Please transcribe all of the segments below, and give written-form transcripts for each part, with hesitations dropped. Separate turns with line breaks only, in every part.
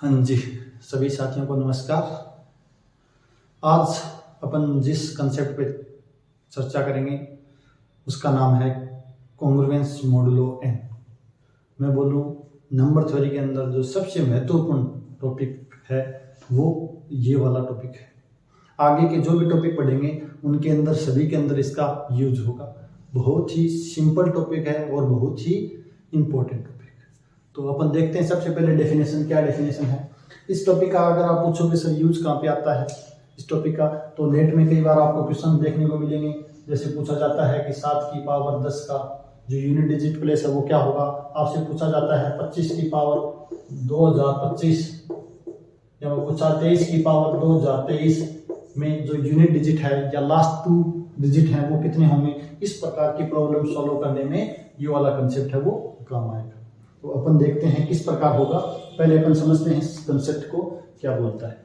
हाँ जी, सभी साथियों को नमस्कार। आज अपन जिस कंसेप्ट पे चर्चा करेंगे उसका नाम है कॉन्ग्रुएंस मॉडुलो एन। मैं बोलूँ नंबर थ्योरी के अंदर जो सबसे महत्वपूर्ण टॉपिक है वो ये वाला टॉपिक है। आगे के जो भी टॉपिक पढ़ेंगे उनके अंदर सभी के अंदर इसका यूज होगा। बहुत ही सिंपल टॉपिक है और बहुत ही इम्पोर्टेंट टॉपिक। तो अपन देखते हैं सबसे पहले डेफिनेशन। क्या डेफिनेशन है इस टॉपिक का? अगर आप पूछोगे सर यूज कहाँ पे आता है इस टॉपिक का, तो नेट में कई बार आपको क्वेश्चन देखने को मिलेंगे। जैसे पूछा जाता है कि 7 की पावर 10 का जो यूनिट डिजिट प्लेस है वो क्या होगा। आपसे पूछा जाता है 25 की पावर 2025 या पूछा 23 की पावर 2023 में जो यूनिट डिजिट है या लास्ट 2 डिजिट है वो कितने होंगे। इस प्रकार की प्रॉब्लम सॉल्व करने में ये वाला कंसेप्ट है वो काम आएगा। तो अपन देखते हैं किस प्रकार होगा। पहले अपन समझते हैं इस कंसेप्ट को क्या बोलता है।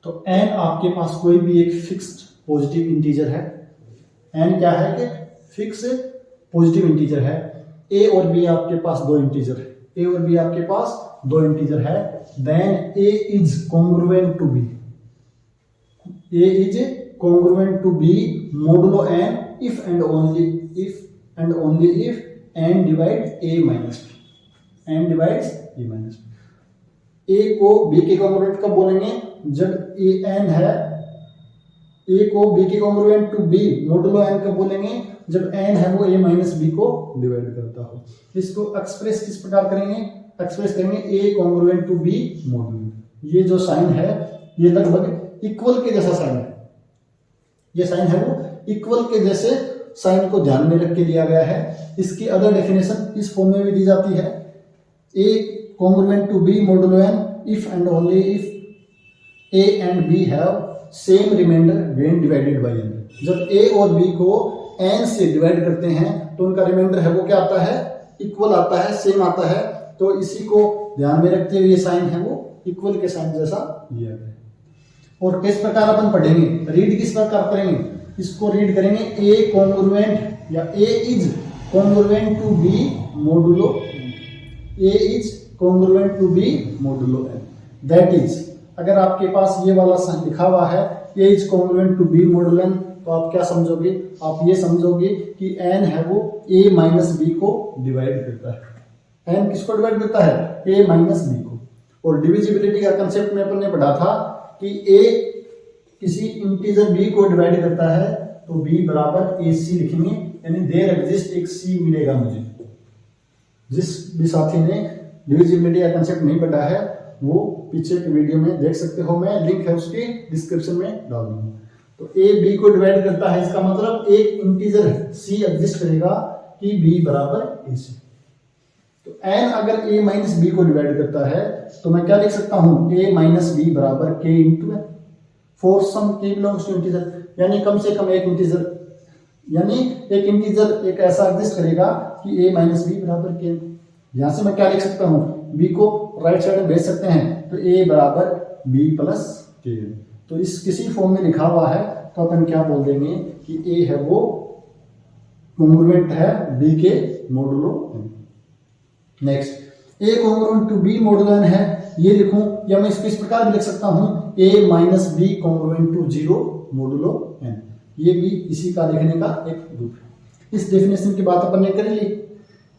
तो n आपके पास कोई भी एक फिक्स्ड पॉजिटिव इंटीजर है। n क्या है कि फिक्स पॉजिटिव इंटीजर है। a और b आपके पास दो इंटीजर है। a और b आपके पास दो इंटीजर है। Then a is congruent to b। a is congruent to b modulo n if and only if n divides a minus b। n divides a minus b। a को b के congruent कब बोलेंगे? जब a n है। a को b के congruent to b modulo n कब बोलेंगे? जब n है वो a माइनस b को डिवाइड करता हो। इसको एक्सप्रेस किस प्रकार करेंगे? एक्सप्रेस करेंगे a congruent to b modulo. ये जो साइन है ये लगभग इक्वल के जैसा साइन है। ये साइन है वो इक्वल के जैसे साइन को ध्यान में रख के लिया गया है। इसकी अदर डेफिनेशन इस फॉर्म में भी दी जाती है। a congruent to b modulo n if and only if a and b have same remainder when divided by n। जब a और b को n से डिवाइड करते हैं तो उनका रिमाइंडर है वो क्या आता है? इक्वल आता है, सेम आता है। तो इसी को ध्यान में रखते हुए ये साइन है वो इक्वल के साइन जैसा लिया गया है। और किस प्रकार अपन पढ़ेंगे, रीड किस प्रकार करेंगे? इसको रीड करेंगे a कॉन्ग्रुएंट या a is congruent to b modulo a is congruent to b modulo n। That is अगर आपके पास ये वाला साइन लिखा हुआ है a is congruent to b modulo n, तो आप क्या समझोगे? आप ये समझोगे कि n है वो a माइनस b को डिवाइड करता है। n किसको डिवाइड करता है? a माइनस b को। और डिविजिबिलिटी का कंसेप्ट में अपन ने पढ़ा था कि a किसी इंटीजर b को डिवाइड करता है तो b बराबर ac लिखेंगे, यानी देयर एग्जिस्ट एक c मिलेगा मुझे। जिस भी साथी ने डिविजिबिलिटी का कंसेप्ट नहीं पढ़ा है वो पीछे की वीडियो में देख सकते हो, मैं लिंक है उसकी डिस्क्रिप्शन में डाल दूंगा। तो a b को डिवाइड करता है, इसका मतलब एक इंटीजर c एग्जिस्ट करेगा कि b बराबर ac। तो n अगर a माइनस b को डिवाइड करता है तो मैं क्या लिख सकता हूं? a माइनस b बराबर k into n। For some k belongs to integer, यानी कम से कम एक इंटीजर, यानी एक इंटीजर एक ऐसा एग्जिस्ट करेगा कि a माइनस b बराबर k। यहां से मैं क्या लिख सकता हूं? b को राइट साइड में भेज सकते हैं तो a बराबर b प्लस k। तो इस किसी फॉर्म में लिखा हुआ है तो अपन क्या बोल देंगे कि a है वो कॉन्ग्रुएंट है b के modulo n। Next a congruent to b modulo n है, ये लिखूं या मैं इसको इस प्रकार भी लिख सकता हूं a minus b congruent to 0 modulo n। ये भी इसी का लिखने का एक रूप है। इस डेफिनेशन की बात अपन ने कर ली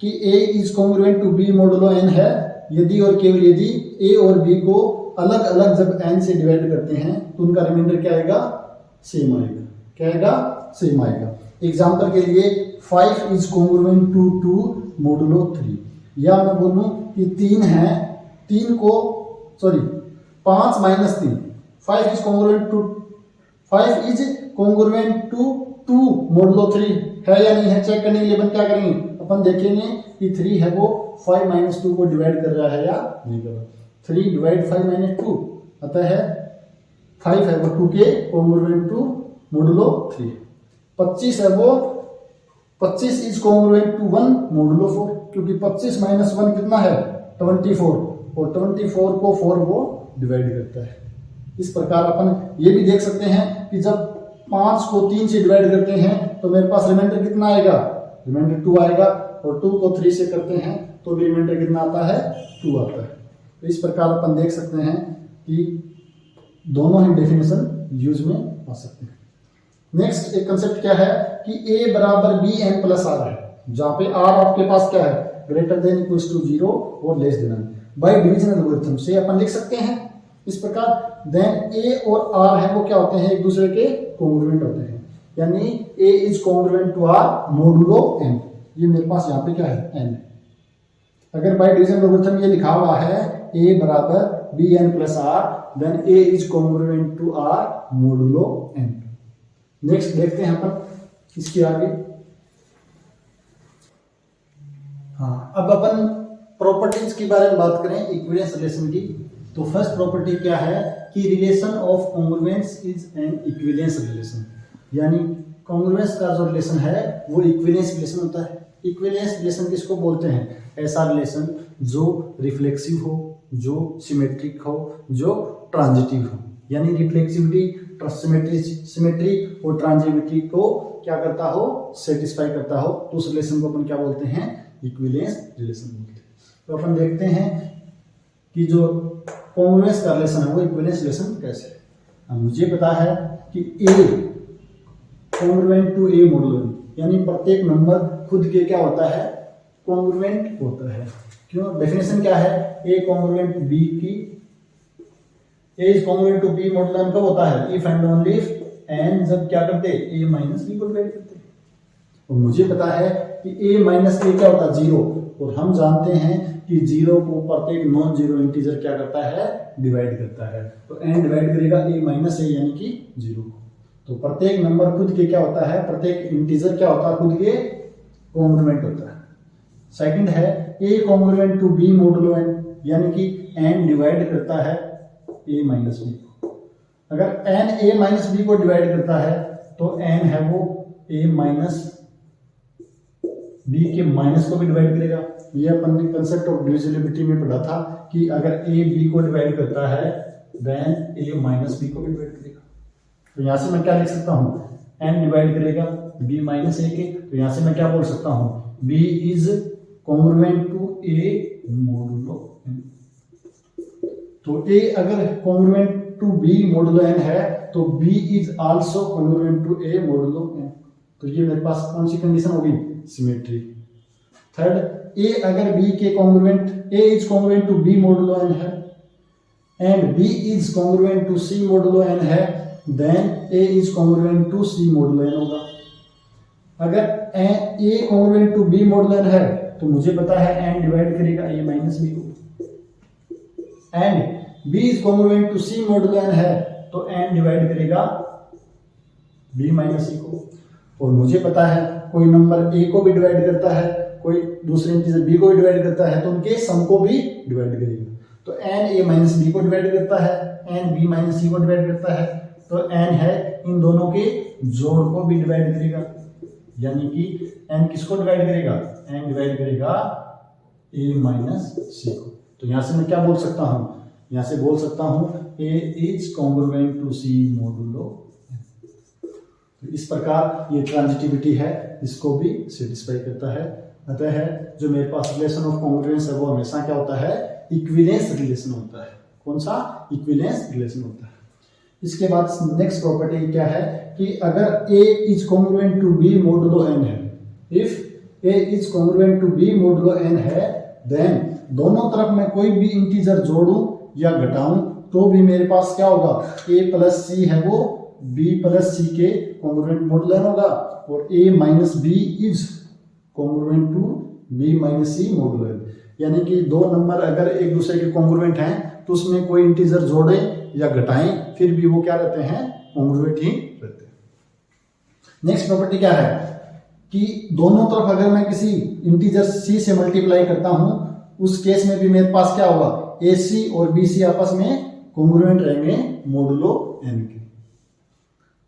कि a is congruent to b modulo n है यदि और केवल यदि a और b को अलग अलग जब n से डिवाइड करते हैं तो उनका रिमाइंडर क्या आएगा? सेम आएगा। क्या आएगा? सेम आएगा। एग्जाम्पल के लिए 5 इज कॉन्ग्रुएंट टू 2 मोडुलो 3, या मैं बोलूं कि 3 है, 3 को 5 minus 3, 5 is congruent to 2 modulo 3 है या नहीं है चेक करने के लिए अपन क्या करेंगे? अपन देखेंगे कि 3 है वो 5 माइनस 2 को डिवाइड कर रहा है या नहीं कर रहा। 3 डिवाइड 5 माइनस 2 अतः है 5 है वो 2 के कॉन्ग्रुएंट टू मोडुलो 3। 25 है वो 25 इज कॉन्ग्रुएंट टू 1 मोडुलो 4, क्योंकि 25 माइनस 1 कितना है? 24, और 24 को 4 वो डिवाइड करता है। इस प्रकार अपन ये भी देख सकते हैं कि जब 5 को 3 से डिवाइड करते हैं तो मेरे पास रिमाइंडर कितना आएगा? रिमाइंडर 2 आएगा। और 2 को 3 से करते हैं तो भी रिमाइंडर कितना आता है? 2 आता है। तो इस प्रकार अपन देख सकते हैं कि दोनों ही डेफिनेशन यूज में आ सकते हैं। नेक्स्ट एक कंसेप्ट क्या है कि a बराबर बी एन प्लस आर है, जहां पे r आपके पास क्या है, ग्रेटर देन इक्वल्स टू 0 और less than. By division algorithm से अपन लिख सकते हैं इस प्रकार, देन a और r है वो क्या होते हैं, एक दूसरे के कॉन्ग्रुएंट होते हैं, यानी a is congruent to r modulo n। ये मेरे पास यहाँ पे क्या है, n। अगर बाय डिवीजन एल्गोरिथम ये लिखा हुआ है a बराबर b n plus r, then a is congruent to r modulo n। Next देखते हैं अपन इसके आगे। हाँ, अब अपन प्रॉपर्टीज के बारे में बात करें इक्विवेलेंस रिलेशन की। तो फर्स्ट प्रॉपर्टी क्या है कि relation of congruence is an equivalence relation, यानी कॉन्ग्रुएंस का जो रिलेशन है वो इक्विवेलेंस रिलेशन होता है। इक्विवेलेंस रिलेशन किसको बोलते हैं, ऐसा रिलेशन जो रिफ्लेक्सिव हो, जो सिमेट्रिक हो, जो ट्रांजिटिव हो, यानी रिफ्लेक्सिविटी, सिमेट्री और ट्रांजिटिविटी को क्या करता हो, सेटिस्फाई करता हो, तो उस रिलेशन को अपन क्या बोलते हैं, इक्विवेलेंस रिलेशन बोलते हैं। तो अपन देखते हैं कि जो कॉन्ग्रुएंस का रिलेशन है वो इक्विवेलेंस रिलेशन कैसे है। अब मुझे पता है कि a congruent to a modulo n, यानी प्रत्येक नंबर खुद के क्या होता है, कॉन्ग्रुएंट होता है। क्यों, डेफिनेशन क्या है, a कॉन्ग्रुएंट b की, a is congruent to b modulo n कब होता है, if and only if n जब क्या करते, a माइनस b को डिवाइड करते। और मुझे पता है कि a माइनस a क्या होता है, 0, और हम जानते हैं कि 0 को प्रत्येक नॉन जीरो इंटीजर क्या करता है, डिवाइड करता है। तो n डिवाइड करेगा a माइनस a यानी कि 0 को। तो प्रत्येक नंबर खुद के क्या होता है, प्रत्येक इंटीजर क्या होता है, खुद के कॉन्ग्रुएंट होता है। सेकंड है a congruent to b modulo n, यानी कि n डिवाइड करता है a माइनस b को। अगर n a माइनस b को डिवाइड करता है तो n है वो a माइनस b के माइनस को भी डिवाइड करेगा। ये अपन ने कंसेप्ट ऑफ डिविजिबिलिटी में पढ़ा था कि अगर a b को डिवाइड करता है देन a माइनस b को भी डिवाइड करेगा। तो यहाँ से मैं क्या लिख सकता हूँ, n डिवाइड करेगा b माइनस a के, तो यहाँ से मैं क्या बोल सकता हूँ, b is congruent to a modulo n। तो a अगर congruent to b modulo n है तो b is also congruent to a modulo n। तो ये मेरे पास कौन सी कंडीशन होगी, सिमेट्री। थर्ड, a अगर b के congruent, a is congruent to b modulo n है and b is congruent to c modulo n है, then a is congruent to c modulo n होगा। अगर a congruent to b modulo n है तो मुझे पता है n डिवाइड करेगा a माइनस b को, and b is congruent to c modulo n है तो n डिवाइड करेगा b माइनस c को। और मुझे पता है कोई नंबर a को भी डिवाइड करता है, कोई दूसरे इंटीजर b को भी डिवाइड करता है, तो उनके सम को भी डिवाइड करेगा। तो n a माइनस b को डिवाइड करता है, n b माइनस c को डिवाइड करता है, तो n है इन दोनों के जोड़ को भी डिवाइड करेगा, यानी कि n किसको डिवाइड करेगा, n डिवाइड करेगा a माइनस c को। तो यहाँ से मैं क्या बोल सकता हूँ, यहाँ से बोल सकता हूँ a is congruent to c modulo n। तो इस प्रकार ये ट्रांजिटिविटी है, इसको भी सेटिस्फाई करता है। अतः है जो मेरे पास रिलेशन ऑफ कॉन्ग्रुएंस है वो हमेशा क्या होता है, इक्विवेलेंस रिलेशन होता है। कौन सा, इक्विवेलेंस रिलेशन होता है। इसके बाद नेक्स्ट प्रॉपर्टी क्या है कि अगर a is congruent to b modulo n है, if a is congruent to b modulo n है, देन दोनों तरफ मैं कोई भी इंटीजर जोड़ूं या घटाऊं तो भी मेरे पास क्या होगा, a प्लस c है वो b प्लस c के कॉन्ग्रुएंट मोडुलो n होगा, और a minus b is congruent to b minus c modulo n। यानी कि दो नंबर अगर एक दूसरे के कॉन्ग्रुएंट हैं तो उसमें कोई इंटीजर जोड़े या घटाएं फिर भी वो क्या रहते हैं, कॉन्ग्रुएंट ही रहते हैं। नेक्स्ट प्रॉपर्टी क्या है कि दोनों तरफ अगर मैं किसी इंटीजर c से मल्टीप्लाई करता हूं उस केस में भी मेरे पास क्या होगा, ac और bc आपस में कॉन्ग्रुएंट रहेंगे मोडुलो n के।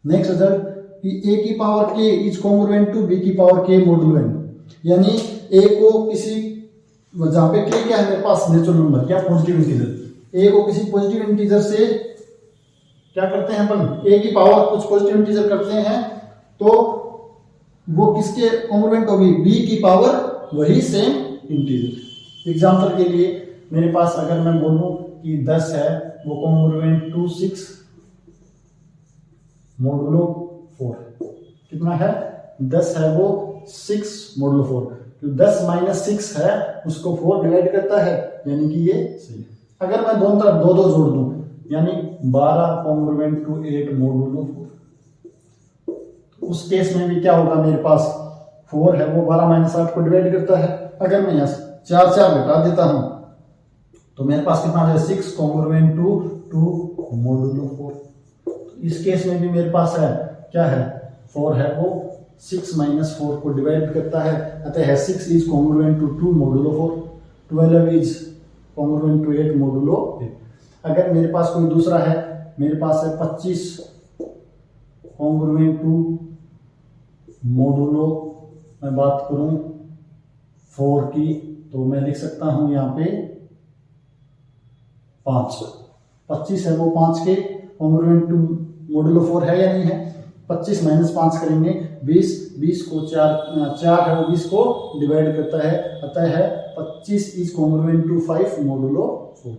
नेक्स्ट रिजल्ट कि a की power k is congruent to b की पावर k मोडुलो n, यानी a को किसी, जहां पे k क्या है मेरे पास, नेचुरल नंबर क्या, पॉजिटिव इंटीजर, a को किसी पॉजिटिव इंटीजर से क्या करते हैं अपन, a की पावर कुछ पॉजिटिव इंटीजर करते हैं तो वो किसके कॉन्ग्रुएंट होगी, b की पावर वही सेम इंटीजर। एग्जांपल के लिए मेरे पास अगर मैं बोलूं कि 10 है वो कॉन्ग्रुएंट टू 6 मोडुलो 4, कितना है 10 है वो 6 मोडुलो 4, तो 10 माइनस 6 है उसको 4 डिवाइड करता है, यानी कि ये सही है। अगर मैं दोनों तरफ दो दो जोड़ दूं यानी 12 कॉन्ग्रुएंट टू 8 मोडुलो 4, तो उस केस में भी क्या होगा, मेरे पास 4 है वो 12 माइनस 8 को डिवाइड करता है। अगर मैं यहाँ 4 घटा देता हूं तो मेरे पास कितना है 6 कॉन्ग्रुएंट टू 2 मोडुलो 4। इस केस में भी मेरे पास है क्या है 4 है वो 6 माइनस 4 को डिवाइड करता है, अतः है 6 is congruent to 2 modulo 4, 12 is congruent to 8 modulo 8। अगर मेरे पास कोई दूसरा है, मेरे पास है 25 कॉन्ग्रुएंट टू मोडुलो, मैं बात करूं 4 की तो मैं लिख सकता हूं यहाँ पे 5, 25 है वो 5 के कॉन्ग्रुएंट टू मोडुलो 4 है या नहीं है। 25 माइनस 5 करेंगे 20, 20 को 4 है वो 20 को डिवाइड करता है, अतः है 25 इज कॉन्ग्रुएंट टू 5 मोडुलो 4।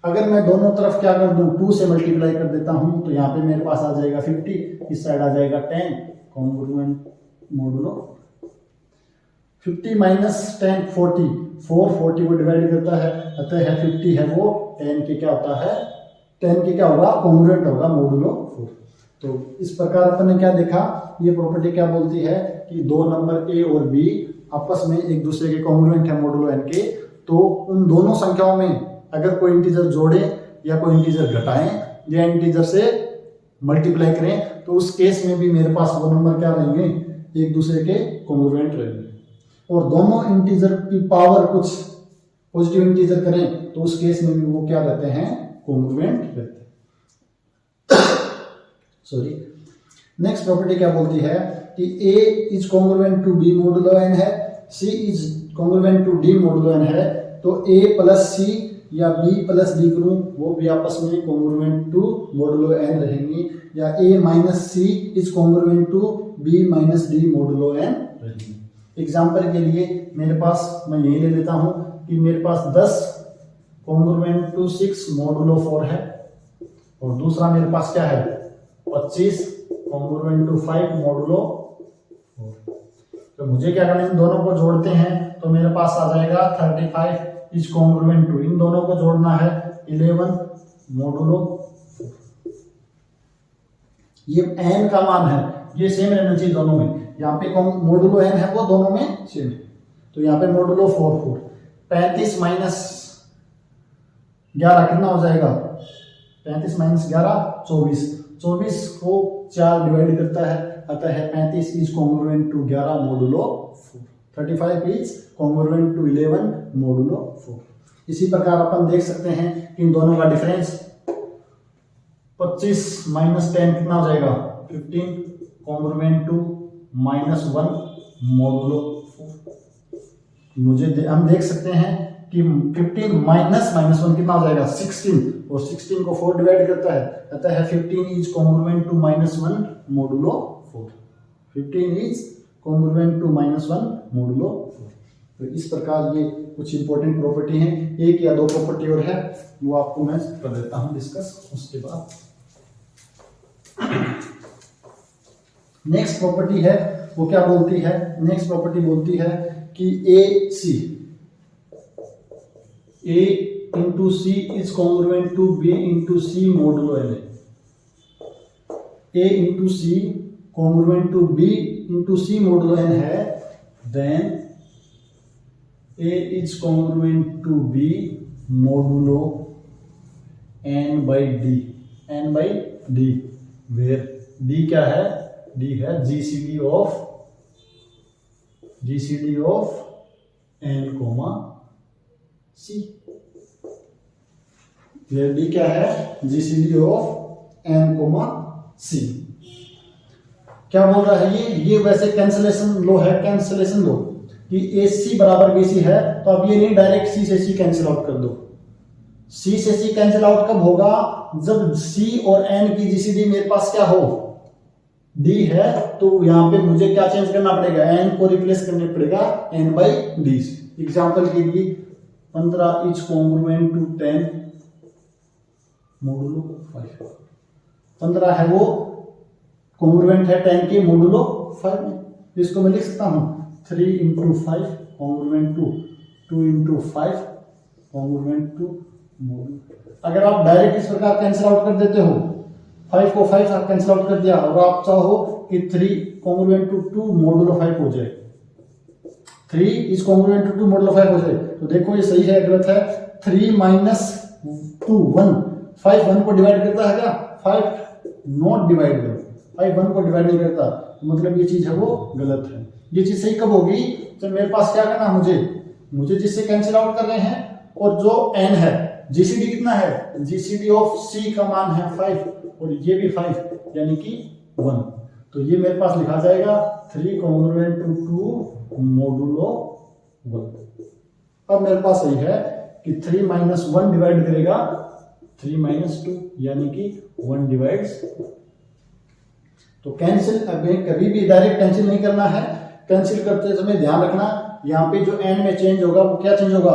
अगर मैं दोनों तरफ क्या कर दूं 2 से मल्टीप्लाई कर देता हूं तो यहाँ पे मेरे पास आ जाएगा 50, इस साइड आ जाएगा 10 कॉन्ग्रुएंट मोडुलो 50 माइनस 10 40, 40 को डिवाइड करता है, अतः है 50 है वो 10 के क्या होता है 10 के क्या होगा कॉन्ग्रुएंट होगा मोडुलो 4। तो इस प्रकार अपन ने क्या देखा, ये प्रॉपर्टी क्या बोलती है कि दो नंबर ए और बी आपस में एक दूसरे के कॉन्ग्रुएंट है मोडुलो एन के, तो उन दोनों संख्याओं में अगर कोई इंटीजर जोड़े या कोई इंटीजर घटाएं या इंटीजर से मल्टीप्लाई करें तो उस केस में भी मेरे पास वो नंबर क्या रहेंगे एक दूसरे के कॉन्ग्रुएंट रहेंगे। और दोनों इंटीजर की पावर कुछ पॉजिटिव इंटीजर करें तो उस केस में भी वो क्या रहते हैं कॉन्ग्रुएंट रहते हैं। सॉरी, नेक्स्ट प्रॉपर्टी क्या बोलती है कि A is congruent to B modulo n है, C is congruent to D modulo n है, तो A प्लस C या B प्लस D करूं वो भी आपस में कॉन्ग्रुएंट टू मोडुलो n रहेंगी, या A minus C is congruent to B minus D modulo n रहेंगी। एग्जाम्पल के लिए मेरे पास मैं यही ले लेता हूं कि मेरे पास 10 कॉन्ग्रुएंट टू 6 मोडुलो 4 है, और दूसरा मेरे पास क्या है 25 कॉन्ग्रुएंट टू 5 मोडुलो 4। तो मुझे क्या करना है इन दोनों को जोड़ते हैं तो मेरे पास आ जाएगा 35 इज कॉन्ग्रुएंट टू, इन दोनों को जोड़ना है 11 मोडुलो 4। ये n का मान है, ये सेम रहना चाहिए दोनों में, यहाँ पे मोडुलो n है वो दोनों में सेम है, तो यहाँ पे मोडुलो 4 35 माइनस 11 कितना हो जाएगा 35 माइनस 11 24, 24 को 4 डिवाइड करता है, अतः है 35 is congruent to 11 modulo 4, 35 is congruent to 11 modulo 4। इसी प्रकार अपन देख सकते हैं कि इन दोनों का डिफरेंस 25 माइनस 10 कितना हो जाएगा 15 कॉन्ग्रुएंट टू -1 मोडुलो 4। हम देख सकते हैं कि 15 माइनस -1 कितना हो जाएगा 16, और 16 को 4 डिवाइड करता है, अतः है 15 is congruent to -1 modulo 4, 15 is congruent to -1 modulo 4। तो इस प्रकार ये कुछ इंपॉर्टेंट प्रॉपर्टी हैं, एक या दो प्रॉपर्टी और है वो आपको मैं कर देता हूं डिस्कस, उसके बाद नेक्स्ट प्रॉपर्टी है वो क्या बोलती है, नेक्स्ट प्रॉपर्टी बोलती है कि A into C is congruent to B into C modulo n है। A into C congruent to B into C modulo n है, then A is congruent to B modulo n by D, n by D, where D क्या है, D है GCD of n comma C। where D क्या है GCD of n comma C। क्या बोल रहा है ये वैसे कैंसलेशन लो है, कैंसलेशन लो कि AC बराबर BC है, तो अब ये नहीं डायरेक्ट C से C कैंसिल आउट कर दो। C से C कैंसिल आउट कब होगा, जब C और N की GCD मेरे पास क्या हो D है, तो यहाँ पे मुझे क्या चेंज करना पड़ेगा, N को रिप्लेस करना पड़ेगा N by D। एग्जाम्पल के लिए 15 इज कॉन्ग्रुएंट टू 10 मोडुलो 5। 15 है वो कॉन्ग्रुएंट है 10 के मोडुलो 5 में। इसको मैं लिख सकता हूँ 3 into 5 congruent to 2 into 5 congruent to modulo. अगर आप डायरेक्ट इस प्रकार कैंसिल आउट कर देते हो, 5 को 5 आप कैंसिल आउट कर दिया और आप चाहो कि 3 कॉन्ग्रुएंट टू 2 मोडुलो 5 हो जाए, 3 इज कॉन्ग्रुएंट टू 2 मोडुलो 5 हो जाए, तो देखो ये सही है गलत है। 3 माइनस 2 1, 5 1 को डिवाइड करता है क्या? 5 नॉट डिवाइडेबल, 5 1 को डिवाइड नहीं करता, तो मतलब ये चीज है वो गलत है। ये चीज सही कब होगी? जब मेरे पास क्या करना, मुझे जिससे कैंसिल आउट कर रहे हैं और जो n है, जीसीडी कितना है? जीसीडी ऑफ c का मान है 5 और ये भी 5 यानी कि 1, तो ये मेरे पास लिखा जाएगा 3 कॉन्ग्रुएंट टू 2 मोडुलो 1। अब मेरे पास सही है कि 3 माइनस 1 डिवाइड करेगा 3 माइनस 2 यानी कि 1 डिवाइड्स। तो कैंसिल कभी भी डायरेक्ट कैंसिल नहीं करना है, कैंसिल करते समय ध्यान रखना यहाँ पे जो n में चेंज होगा वो क्या चेंज होगा?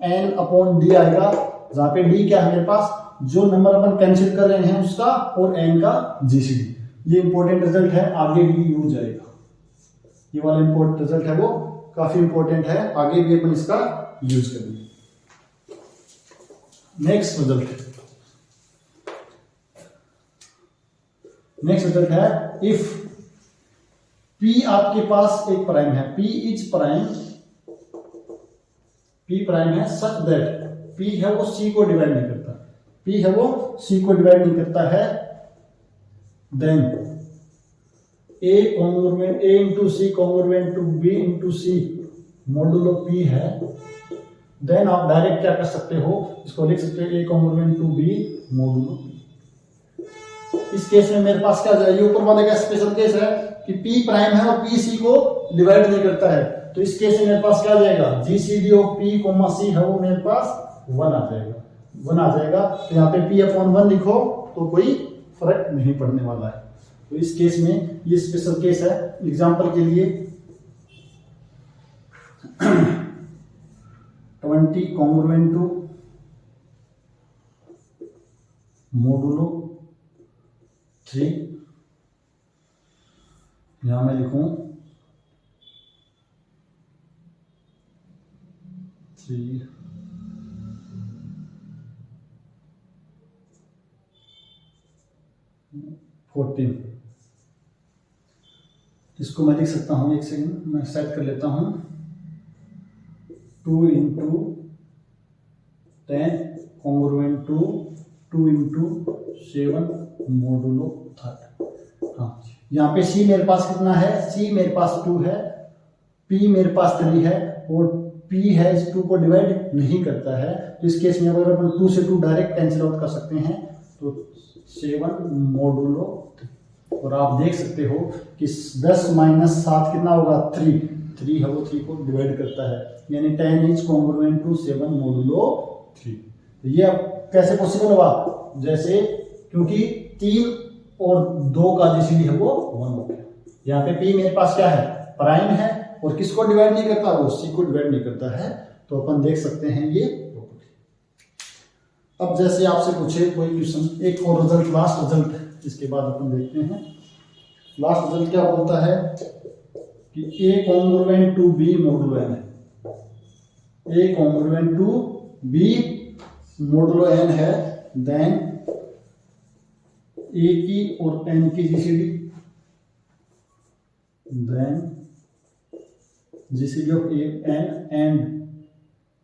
n अपॉन d आएगा, जहाँ पे d क्या है मेरे पास? जो नंबर अपन कैंसिल कर रहे हैं उसका और n का जीसीडी। ये इंपॉर्टेंट रिजल्ट है, आगे भी यूज आएगा। ये वाला इंपॉर्टेंट रिजल्ट है वो काफी इंपॉर्टेंट है, आगे भी अपन इसका यूज करेंगे। नेक्स्ट रिजल्ट है इफ P आपके पास एक प्राइम है, P is prime, P prime है सच दैट P है वो C को डिवाइड नहीं करता, P है वो C को डिवाइड नहीं करता है, then A into C congruent to B into C modulo P है, देन आप डायरेक्ट क्या कर सकते हो, इसको लिख सकते हो A congruent to B modulo P। इस केस में मेरे पास क्या जाएगी? ऊपर वाले का स्पेशल केस है कि P प्राइम है और P C को डिवाइड नहीं करता है, तो इस केस में मेरे पास क्या जाएगा? जीसीडी ऑफ P C है वो मेरे पास 1 आ जाएगा, तो यहाँ पे P अपॉन 1 लिखो तो कोई फर्क नहीं पड़ने वाला है। तो इस केस में ये स्पेशल केस है। एग्जांपल के लिए 20 कॉन्ग्रुएंट टू मोडुलो 3, यहां मैं लिखूं 3 14। इसको मैं लिख सकता हूं, एक सेकंड मैं सेट कर लेता हूं, 2 into 10 congruent to 2 into 7 modulo 3। हाँ, यहाँ पे C मेरे पास कितना है? C मेरे पास 2 है, P मेरे पास 3 है और P है इस 2 को डिवाइड नहीं करता है, तो इस केस में अगर अपन 2 से 2 डायरेक्ट कैंसिल आउट कर सकते हैं तो 7 मोडुलो 3। और आप देख सकते हो कि 10 माइनस 7 कितना होगा? 3 है वो 3 को डिवाइड करता है, यानी 10 इज कॉन्ग्रुएंट टू 7 मोडुलो 3। तो ये अब कैसे पॉसिबल हुआ? जैसे क्योंकि 3 और 2 का जीसीडी है वो 1 हो गया। यहाँ पे P मेरे पास क्या है? प्राइम है और किसको डिवाइड नहीं करता? वो C को डिवाइड नहीं करता है, तो अपन देख सकते हैं ये प्रॉपर्टी। अब जैसे आपसे पूछे कोई क्वेश्चन, एक और रिजल्ट, लास्ट रिजल्ट है, इसके बाद अपन देखते हैं लास्ट रिजल्ट क्या बोलता है कि A congruent to B modulo n है, A congruent to B modulo n है, देन A की और n की GCD, then GCD of n and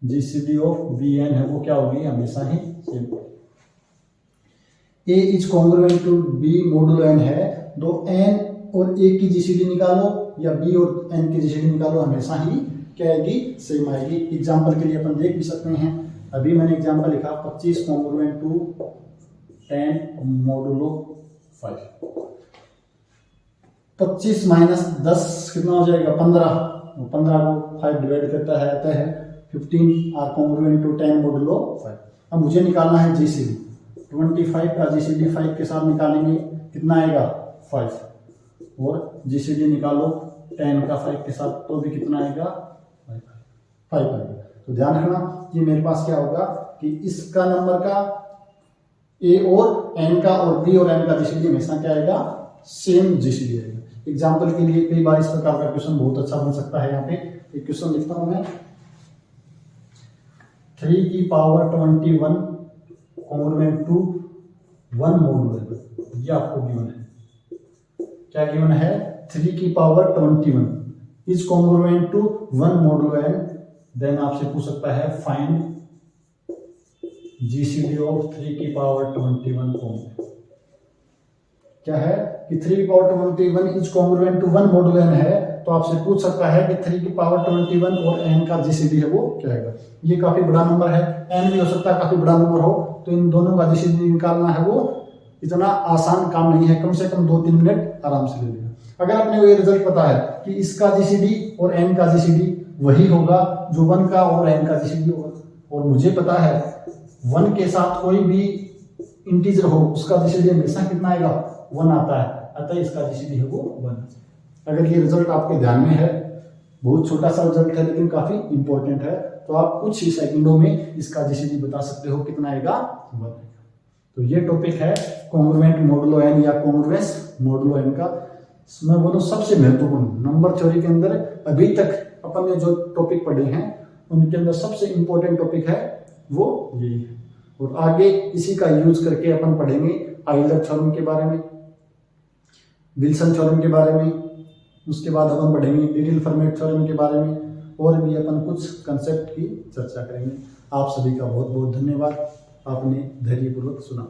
GCD of Bn है वो क्या होगी? हमेशा ही same. A is congruent to B modulo n है, दो n और A की जीसीडी निकालो या B और n की जीसीडी निकालो, हमेशा ही क्या आएगी? सेम आएगी। एग्जांपल के लिए अपन देख भी सकते हैं, अभी मैंने एग्जांपल लिखा 25 कॉन्ग्रुएंट टू 10 मोडुलो 5। 25 माइनस 10 कितना हो जाएगा? 15। 15 को 5 डिवाइड करता है, आता है 15 आर कॉन्ग्रुएंट टू 10 मोडुलो 5। अब मुझे निकालना है जीसीडी, 25 का जीसीडी 5 के साथ निकालेंगे, कितना आएगा? 5। और जीसीडी निकालो 10 का 5 के साथ, तो भी कितना आएगा? 5 आएगा। तो ध्यान रखना, ये मेरे पास क्या होगा कि इसका नंबर का ए और एन का और बी और एन का जीसीडी हमेशा क्या आएगा, सेम जीसीडी आएगा। एग्जाम्पल के लिए कई बार इस प्रकार का क्वेश्चन बहुत अच्छा बन सकता है। यहाँ पे एक क्वेश्चन लिखता हूं मैं, 3 की पावर 21 कॉन्ग्रुएंट टू 1 मॉडुलो, ये आपको गिवन है। क्या गिवन है, 3 की power 21 is congruent to 1 modulo n. देन आपसे पूछ सकता है फाइंड जीसीडी ऑफ 3 की पावर 21 कॉन्ग्रुएंट। क्या है कि 3 की power 21 is congruent to 1 modulo n है, तो आपसे पूछ सकता है कि 3 की पावर 21 और एन का जीसीडी है वो क्या है। ये काफी बड़ा नंबर है, एन भी हो सकता है काफी बड़ा नंबर हो, तो इन दोनों का जीसीडी निकालना है वो इतना आसान काम नहीं है, कम से कम 2-3 मिनट आराम से ले लेगा। अगर आपने वो ये रिजल्ट पता है कि इसका जीसीडी और एन का जीसीडी वही होगा जो 1 का और एन का जीसीडी होगा, और मुझे पता है 1 के साथ कोई भी इंटीजर हो उसका जीसीडी हमेशा कितना आएगा, 1 आता है, अतः इसका जीसीडी है वो 1। अगर ये रिजल्ट आपके ध्यान में है, बहुत छोटा सा रिजल्ट है लेकिन काफी इंपॉर्टेंट है, तो आप कुछ ही सेकंडों में इसका जीसीडी बता सकते हो कितना आएगा, 1 आएगा। तो ये टॉपिक है कॉन्ग्रुएंट मॉडुलो एन या कॉन्ग्रुएंस मॉडुलो एन का। मैं बोलूं सबसे महत्वपूर्ण नंबर थ्योरी के अंदर अभी तक अपन ने जो टॉपिक पढ़े हैं उनके अंदर सबसे इंपॉर्टेंट टॉपिक है वो यही है। और आगे इसी का यूज करके अपन पढ़ेंगे आइलर थ्योरम के बारे में, विल्सन थ्योरम के बारे में, उसके बाद अपन पढ़ेंगे लिटिल फर्मेट थ्योरम के बारे में, और भी अपन कुछ कंसेप्ट की चर्चा करेंगे। आप सभी का बहुत बहुत धन्यवाद, आपने धैर्यपूर्वक सुना।